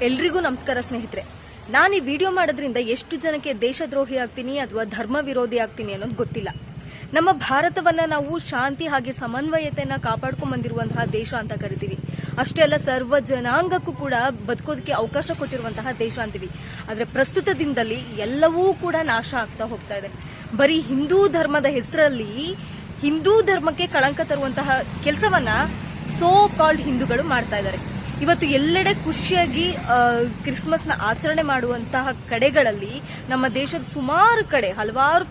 ಎಲ್ರಿಗೂ ನಮಸ್ಕಾರ ಸ್ನೇಹಿತರೆ. ನಾನು ಈ ವಿಡಿಯೋ ಮಾಡೋದ್ರಿಂದ ಎಷ್ಟು ಜನಕ್ಕೆ ದೇಶದ್ರೋಹಿ ಆಗ್ತೀನಿ ಅಥವಾ ಧರ್ಮ ವಿರೋಧಿ ಆಗ್ತೀನಿ ಅನ್ನೋದು ಗೊತ್ತಿಲ್ಲ. ನಮ್ಮ ಭಾರತವನ್ನ ನಾವು ಶಾಂತಿ ಹಾಗೆ ಸಮನ್ವಯತೆಯನ್ನ ಕಾಪಾಡ್ಕೊಂಡ್ ಬಂದಿರುವಂತಹ ದೇಶ ಅಂತ ಕರಿತೀವಿ. ಅಷ್ಟೇ ಅಲ್ಲ, ಸರ್ವ ಜನಾಂಗಕ್ಕೂ ಕೂಡ ಬದುಕೋದಕ್ಕೆ ಅವಕಾಶ ಕೊಟ್ಟಿರುವಂತಹ ದೇಶ ಅಂತೀವಿ. ಆದ್ರೆ ಪ್ರಸ್ತುತ ದಿನದಲ್ಲಿ ಎಲ್ಲವೂ ಕೂಡ ನಾಶ ಆಗ್ತಾ ಹೋಗ್ತಾ ಇದೆ. ಬರೀ ಹಿಂದೂ ಧರ್ಮದ ಹೆಸರಲ್ಲಿ ಹಿಂದೂ ಧರ್ಮಕ್ಕೆ ಕಳಂಕ ತರುವಂತಹ ಕೆಲಸವನ್ನ ಸೋ ಕಾಲ್ಡ್ ಹಿಂದೂಗಳು ಮಾಡ್ತಾ ಇದ್ದಾರೆ. ಇವತ್ತು ಎಲ್ಲೆಡೆ ಖುಷಿಯಾಗಿ ಕ್ರಿಸ್ಮಸ್ನ ಆಚರಣೆ ಮಾಡುವಂತಹ ಕಡೆಗಳಲ್ಲಿ, ನಮ್ಮ ದೇಶದ ಸುಮಾರು ಕಡೆ ಹಲವಾರು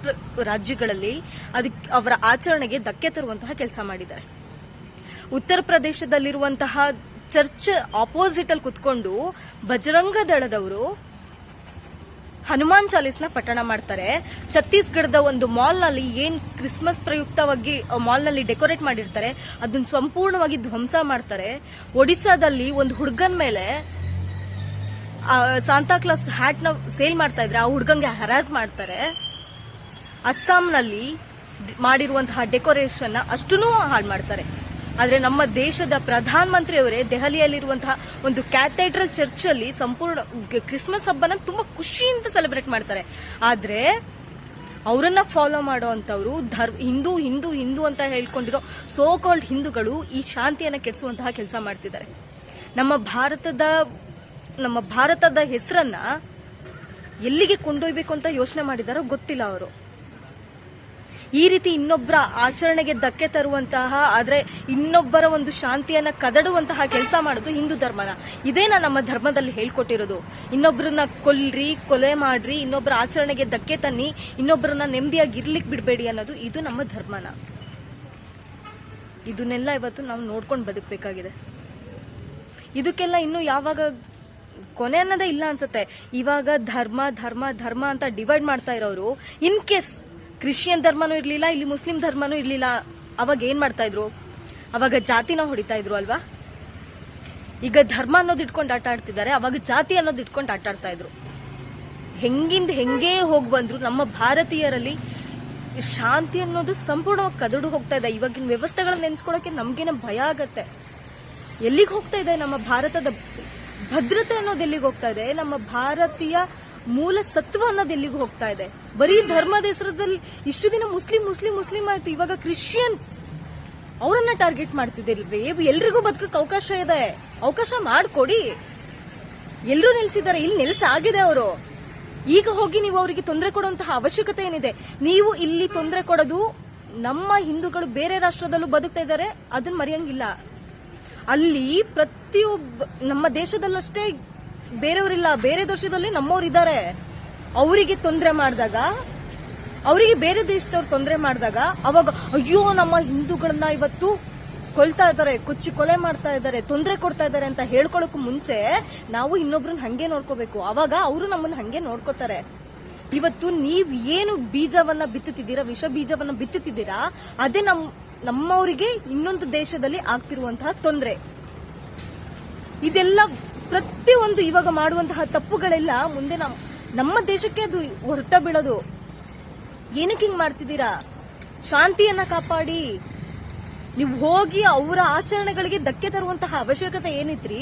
ರಾಜ್ಯಗಳಲ್ಲಿ ಅದಕ್ಕೆ ಅವರ ಆಚರಣೆಗೆ ಧಕ್ಕೆ ತರುವಂತಹ ಕೆಲಸ ಮಾಡಿದ್ದಾರೆ. ಉತ್ತರ ಪ್ರದೇಶದಲ್ಲಿರುವಂತಹ ಚರ್ಚ್ ಆಪೋಸಿಟ್ ಅಲ್ಲಿ ಕುತ್ಕೊಂಡು ಬಜರಂಗ ದಳದವರು ಹನುಮಾನ್ ಚಾಲೀಸ್ನ ಪಠಣ ಮಾಡ್ತಾರೆ. ಛತ್ತೀಸ್ಗಢದ ಒಂದು ಮಾಲ್ ನಲ್ಲಿ ಏನ್ ಕ್ರಿಸ್ಮಸ್ ಪ್ರಯುಕ್ತವಾಗಿ ಮಾಲ್ ನಲ್ಲಿ ಡೆಕೋರೇಟ್ ಮಾಡಿರ್ತಾರೆ ಅದನ್ನ ಸಂಪೂರ್ಣವಾಗಿ ಧ್ವಂಸ ಮಾಡ್ತಾರೆ. ಒಡಿಸ್ಸಾದಲ್ಲಿ ಒಂದು ಹುಡುಗನ ಮೇಲೆ ಸಾಂತಾ ಕ್ಲಾಸ್ ಹ್ಯಾಟ್ ನ ಸೇಲ್ ಮಾಡ್ತಾ ಇದ್ರೆ ಆ ಹುಡುಗಂಗೆ ಹರಾಜ್ ಮಾಡ್ತಾರೆ. ಅಸ್ಸಾಂನಲ್ಲಿ ಮಾಡಿರುವಂತಹ ಡೆಕೋರೇಷನ್ ಅಷ್ಟೂ ಹಾಳು ಮಾಡ್ತಾರೆ. ಆದ್ರೆ ನಮ್ಮ ದೇಶದ ಪ್ರಧಾನ ಮಂತ್ರಿಯವರೇ ದೆಹಲಿಯಲ್ಲಿರುವಂತಹ ಒಂದು ಕ್ಯಾಥೆಡ್ರಲ್ ಚರ್ಚ್ ಅಲ್ಲಿ ಸಂಪೂರ್ಣ ಕ್ರಿಸ್ಮಸ್ ಹಬ್ಬನ ತುಂಬಾ ಖುಷಿಯಿಂದ ಸೆಲೆಬ್ರೇಟ್ ಮಾಡ್ತಾರೆ. ಆದ್ರೆ ಅವರನ್ನ ಫಾಲೋ ಮಾಡುವಂತವ್ರು ಹಿಂದೂ ಹಿಂದೂ ಹಿಂದೂ ಅಂತ ಹೇಳ್ಕೊಂಡಿರೋ ಸೋ ಕಾಲ್ಡ್ ಹಿಂದೂಗಳು ಈ ಶಾಂತಿಯನ್ನ ಕೆಡಿಸುವಂತಹ ಕೆಲಸ ಮಾಡ್ತಿದ್ದಾರೆ. ನಮ್ಮ ಭಾರತದ ಹೆಸರನ್ನ ಎಲ್ಲಿಗೆ ಕೊಂಡೊಯ್ಬೇಕು ಅಂತ ಯೋಚನೆ ಮಾಡಿದಾರೋ ಗೊತ್ತಿಲ್ಲ ಅವರು. ಈ ರೀತಿ ಇನ್ನೊಬ್ಬರ ಆಚರಣೆಗೆ ಧಕ್ಕೆ ತರುವಂತಹ, ಆದ್ರೆ ಇನ್ನೊಬ್ಬರ ಒಂದು ಶಾಂತಿಯನ್ನ ಕದಡುವಂತಹ ಕೆಲಸ ಮಾಡೋದು ಹಿಂದೂ ಧರ್ಮನ. ಇದೇನಾ ನಮ್ಮ ಧರ್ಮದಲ್ಲಿ ಹೇಳ್ಕೊಟ್ಟಿರೋದು? ಇನ್ನೊಬ್ಬರನ್ನ ಕೊಲೆ ಮಾಡ್ರಿ, ಇನ್ನೊಬ್ಬರ ಆಚರಣೆಗೆ ಧಕ್ಕೆ ತನ್ನಿ, ಇನ್ನೊಬ್ಬರನ್ನ ನೆಮ್ಮದಿಯಾಗಿ ಇರ್ಲಿಕ್ಕೆ ಬಿಡಬೇಡಿ ಅನ್ನೋದು ಇದು ನಮ್ಮ ಧರ್ಮನ. ಇದನ್ನೆಲ್ಲ ಇವತ್ತು ನಾವು ನೋಡ್ಕೊಂಡು ಬದುಕಬೇಕಾಗಿದೆ. ಇದಕ್ಕೆಲ್ಲ ಇನ್ನು ಯಾವಾಗ ಕೊನೆ ಅನ್ನೋದೇ ಇಲ್ಲ ಅನ್ಸುತ್ತೆ. ಇವಾಗ ಧರ್ಮ ಧರ್ಮ ಧರ್ಮ ಅಂತ ಡಿವೈಡ್ ಮಾಡ್ತಾ ಇರೋರು, ಇನ್ ಕೇಸ್ ಕ್ರಿಶ್ಚಿಯನ್ ಧರ್ಮನೂ ಇರ್ಲಿಲ್ಲ, ಇಲ್ಲಿ ಮುಸ್ಲಿಂ ಧರ್ಮನೂ ಇರ್ಲಿಲ್ಲ, ಅವಾಗ ಏನ್ ಮಾಡ್ತಾ ಇದ್ರು? ಅವಾಗ ಜಾತಿನ ಹೊಡಿತಾ ಇದ್ರು ಅಲ್ವಾ? ಈಗ ಧರ್ಮ ಅನ್ನೋದು ಇಟ್ಕೊಂಡು ಆಟ ಆಡ್ತಿದ್ದಾರೆ, ಅವಾಗ ಜಾತಿ ಅನ್ನೋದು ಇಟ್ಕೊಂಡು ಆಟ ಆಡ್ತಾ ಇದ್ರು. ಹೆಂಗೆ ಹೋಗಿ ಬಂದ್ರು ನಮ್ಮ ಭಾರತೀಯರಲ್ಲಿ ಶಾಂತಿ ಅನ್ನೋದು ಸಂಪೂರ್ಣವಾಗಿ ಕದಡು ಹೋಗ್ತಾ ಇದೆ. ಇವಾಗಿನ ವ್ಯವಸ್ಥೆಗಳನ್ನ ನೆನ್ಸ್ಕೊಳಕ್ಕೆ ನಮ್ಗೇನ ಭಯ ಆಗತ್ತೆ. ಎಲ್ಲಿಗೆ ಹೋಗ್ತಾ ಇದೆ ನಮ್ಮ ಭಾರತದ ಭದ್ರತೆ ಅನ್ನೋದು? ಎಲ್ಲಿಗೆ ಹೋಗ್ತಾ ಇದೆ ನಮ್ಮ ಭಾರತೀಯ ಮೂಲ ಸತ್ವ ಅನ್ನೋದು? ಎಲ್ಲಿಗೆ ಹೋಗ್ತಾ ಇದೆ? ಬರೀ ಧರ್ಮದ ಹೆಸರದಲ್ಲಿ ಇಷ್ಟು ದಿನ ಮುಸ್ಲಿಂ ಮುಸ್ಲಿಂ ಮುಸ್ಲಿಂ ಆಯ್ತು, ಇವಾಗ ಕ್ರಿಶ್ಚಿಯನ್ಸ್ ಅವರನ್ನ ಟಾರ್ಗೆಟ್ ಮಾಡ್ತಿದ್ದೀರಿ. ಎಲ್ರಿಗೂ ಬದುಕಕ್ಕೆ ಅವಕಾಶ ಇದೆ, ಅವಕಾಶ ಮಾಡ್ಕೊಡಿ. ಎಲ್ರೂ ನಿಲ್ಸಿದ್ದಾರೆ, ಇಲ್ಲಿ ನಿಲ್ಸಾಗಿದೆ ಅವರು. ಈಗ ಹೋಗಿ ನೀವು ಅವರಿಗೆ ತೊಂದರೆ ಕೊಡುವಂತಹ ಅವಶ್ಯಕತೆ ಏನಿದೆ? ನೀವು ಇಲ್ಲಿ ತೊಂದರೆ ಕೊಡೋದು, ನಮ್ಮ ಹಿಂದೂಗಳು ಬೇರೆ ರಾಷ್ಟ್ರದಲ್ಲೂ ಬದುಕ್ತಾ ಇದ್ದಾರೆ, ಅದನ್ನ ಮರೆಯಂಗಿಲ್ಲ. ಅಲ್ಲಿ ಪ್ರತಿಯೊಬ್ಬ ನಮ್ಮ ದೇಶದಲ್ಲಷ್ಟೇ ಬೇರೆಯವರಿಲ್ಲ, ಬೇರೆ ದೇಶದಲ್ಲಿ ನಮ್ಮವ್ರು ಇದ್ದಾರೆ. ಅವರಿಗೆ ತೊಂದರೆ ಮಾಡಿದಾಗ, ಅವರಿಗೆ ಬೇರೆ ದೇಶದವ್ರು ತೊಂದರೆ ಮಾಡಿದಾಗ ಅವಾಗ ಅಯ್ಯೋ ನಮ್ಮ ಹಿಂದೂಗಳನ್ನ ಇವತ್ತು ಕೊಲ್ತಾ ಇದ್ದಾರೆ, ಕೊಲೆ ಮಾಡ್ತಾ ಇದ್ದಾರೆ, ತೊಂದರೆ ಕೊಡ್ತಾ ಇದ್ದಾರೆ ಅಂತ ಹೇಳ್ಕೊಳಕ್ಕೂ ಮುಂಚೆ ನಾವು ಇನ್ನೊಬ್ರನ್ನ ಹಂಗೆ ನೋಡ್ಕೋಬೇಕು. ಅವಾಗ ಅವರು ನಮ್ಮನ್ನ ಹಂಗೆ ನೋಡ್ಕೋತಾರೆ. ಇವತ್ತು ನೀವ್ ಏನು ಬೀಜವನ್ನ ಬಿತ್ತುತ್ತಿದ್ದೀರಾ, ವಿಷ ಬೀಜವನ್ನ ಬಿತ್ತುತ್ತಿದ್ದೀರಾ, ಅದೇ ನಮ್ಮವರಿಗೆ ಇನ್ನೊಂದು ದೇಶದಲ್ಲಿ ಆಗ್ತಿರುವಂತಹ ತೊಂದರೆ. ಇದೆಲ್ಲ ಪ್ರತಿಯೊಂದು ಇವಾಗ ಮಾಡುವಂತಹ ತಪ್ಪುಗಳೆಲ್ಲ ಮುಂದೆ ನಮ್ಮ ದೇಶಕ್ಕೆ ಅದು ಹೊರಟ ಬೀಳೋದು. ಏನಕ್ಕೆ ಹಿಂಗ್ ಮಾಡ್ತಿದ್ದೀರಾ? ಶಾಂತಿಯನ್ನ ಕಾಪಾಡಿ. ನೀವು ಹೋಗಿ ಅವರ ಆಚರಣೆಗಳಿಗೆ ಧಕ್ಕೆ ತರುವಂತಹ ಅವಶ್ಯಕತೆ ಏನಿತ್ರಿ?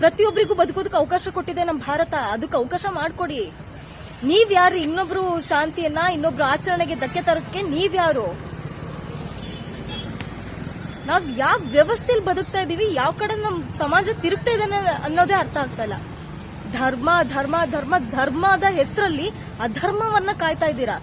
ಪ್ರತಿಯೊಬ್ಬರಿಗೂ ಬದುಕೋದಕ್ಕೆ ಅವಕಾಶ ಕೊಟ್ಟಿದೆ ನಮ್ಮ ಭಾರತ, ಅದಕ್ಕೆ ಅವಕಾಶ ಮಾಡ್ಕೊಡಿ. ನೀವ್ಯಾರು ಇನ್ನೊಬ್ರು ಶಾಂತಿಯನ್ನ, ಇನ್ನೊಬ್ರು ಆಚರಣೆಗೆ ಧಕ್ಕೆ ತರಕ್ಕೆ ನೀವ್ಯಾರು? ನಾವ್ ಯಾವ ವ್ಯವಸ್ಥೆಯಲ್ಲಿ ಬದುಕ್ತಾ ಇದೀವಿ, ಯಾವ ಕಡೆ ನಮ್ ಸಮಾಜ ತಿರುಗ್ತಾ ಇದೆ ಅನ್ನೋದೇ ಅರ್ಥ ಆಗ್ತಾ ಇಲ್ಲ. ಧರ್ಮ ಧರ್ಮ ಧರ್ಮ ಧರ್ಮದ ಹೆಸರಲ್ಲಿ ಅಧರ್ಮವನ್ನ ಕಾಯ್ತಾ ಇದ್ದೀರಾ.